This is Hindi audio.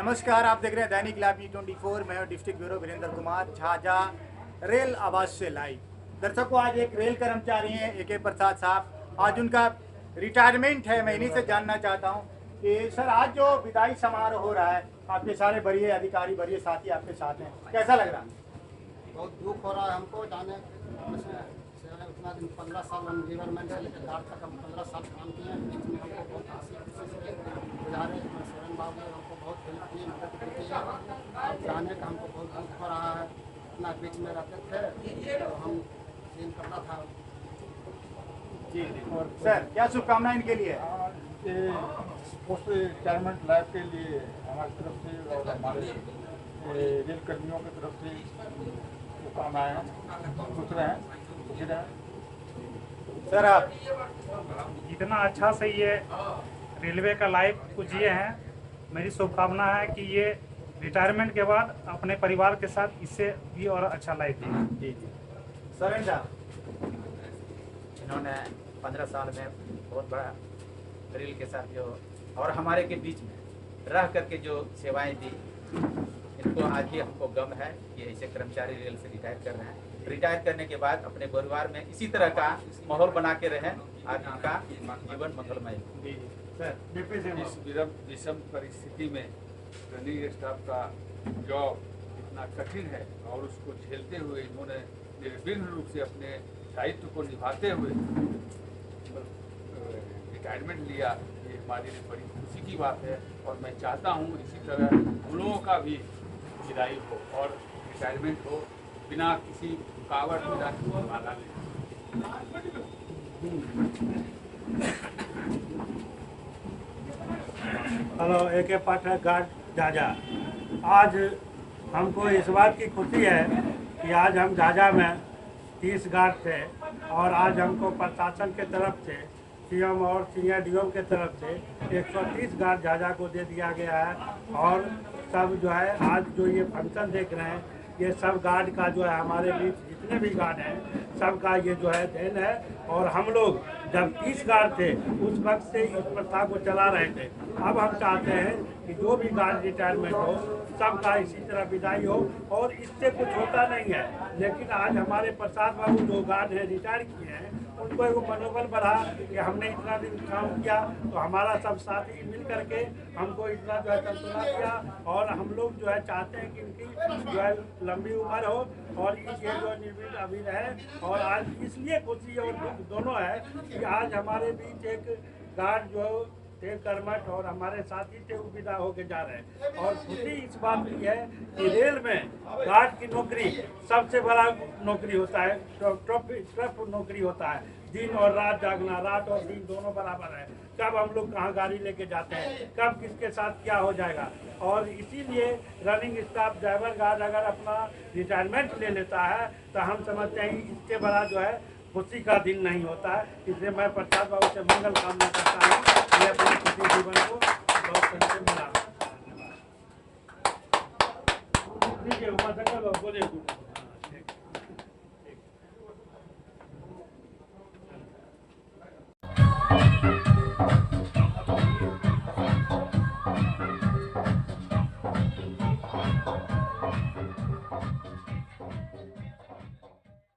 नमस्कार, आप देख रहे हैं दैनिक लाइव E24। मैं हूं district bureau Virendra Kumar Jhajha rail आवाज से लाइव। दर्शकों, आज एक रेल कर्मचारी हैं AK प्रसाद साहब, आज उनका रिटायरमेंट है। मैं इन्हीं से जानना चाहता हूं कि सर, आज जो विदाई समारोह हो रहा है, आपके सारे वरीय अधिकारी, वरीय साथी आपके साथ हैं, कैसा लग रहा है? बहुत दुख हो रहा है हमको जाने उतना दिन 15 साल हम गवर्नमेंट से लेकर गार्ड तक हम 15 साल काम किए हैं। बीच में हमको बहुत हंसी खुशी से गुजारे। सोरेन बाबू ने हमको बहुत हेल्प की, मदद की है। अब जाने का हमको बहुत दुख हो रहा है। इतना बीच में रहते थे तो हम सीन करना था। जी और सर, क्या शुभकामनाएं इनके लिए? पोस्ट रिटायरमेंट लाइफ के लिए हमारी तरफ से और हमारे रेल कर्मियों की तरफ से शुभकामनाएं हैं। खुश रहें, खुशी रहें। सर, आप इतना अच्छा से ये रेलवे का लाइफ को जिए हैं, मेरी शुभकामना है कि ये रिटायरमेंट के बाद अपने परिवार के साथ इससे भी और अच्छा लाइफ जिए। जी जी सर, इन्होंने 15 साल में बहुत बड़ा रेल के साथ जो और हमारे के बीच में रह करके जो सेवाएं दी, इनको आज भी हमको गम है कि ऐसे कर्मचारी रेल से रिटायर कर रहे हैं। रिटायर करने के बाद अपने परिवार में इसी तरह का माहौल बना के रहें, आज उनका जीवन मंगलमय। जी जी सर, इस विषम परिस्थिति में रनिंग स्टाफ का जॉब इतना कठिन है और उसको झेलते हुए इन्होंने निर्विघ्न रूप से अपने दायित्व को निभाते हुए रिटायरमेंट लिया। ये हमारे लिए बड़ी खुशी की बात है और मैं चाहता हूँ इसी तरह उन लोगों का भी विदाई हो और रिटायरमेंट हो बिना किसी रुकावट, बिना किसी बाधा ले। हेलो, AK पाठक गार्ड झाझा। आज हमको इस बात की खुशी है कि आज हम झाझा में 30 गार्ड थे और आज हमको प्रशासन के तरफ से CM और सीनियर DO के तरफ से 130 गार्ड झाझा को दे दिया गया है। और सब जो है, आज जो ये फंक्शन देख रहे हैं, ये सब गार्ड का जो है, हमारे बीच जितने भी गार्ड हैं सबका ये जो है देन है। और हम लोग जब 30 गार्ड थे उस वक्त से इस प्रथा को चला रहे थे। अब हम चाहते हैं कि जो भी गार्ड रिटायरमेंट हो सबका इसी तरह विदाई हो और इससे कुछ होता नहीं है। लेकिन आज हमारे प्रसाद बाबू जो गार्ड हैं रिटायर किए हैं, उनको एक मनोबल बढ़ा कि हमने इतना दिन काम किया तो हमारा सब साथी मिल करके हमको इतना जो है तंतुला किया। और हम लोग जो है चाहते हैं कि इनकी जो है लंबी उम्र हो और ये जो निर्विघ्न अभी रहे। और आज इसलिए खुशी और दुख दोनों है कि आज हमारे बीच एक गार्ड जो थे कर्मठ और हमारे साथी थे वो विदा होके जा रहे हैं। और खुशी इस बात की है कि रेल में गार्ड की नौकरी सबसे बड़ा नौकरी होता है, टफ नौकरी होता है। दिन और रात जागना, रात और दिन दोनों बराबर है। कब हम लोग कहाँ गाड़ी लेके जाते हैं, कब किसके साथ क्या हो जाएगा। और इसीलिए रनिंग स्टाफ ड्राइवर गार्ड अगर अपना रिटायरमेंट ले लेता है तो हम समझते हैं इसके बड़ा जो है खुशी का दिन नहीं होता है। इसलिए मैं प्रसाद बाबू से मंगल कामना करता हूँ ये अपने खुशी जीवन को बहुत से मिला। ठीक है, बोले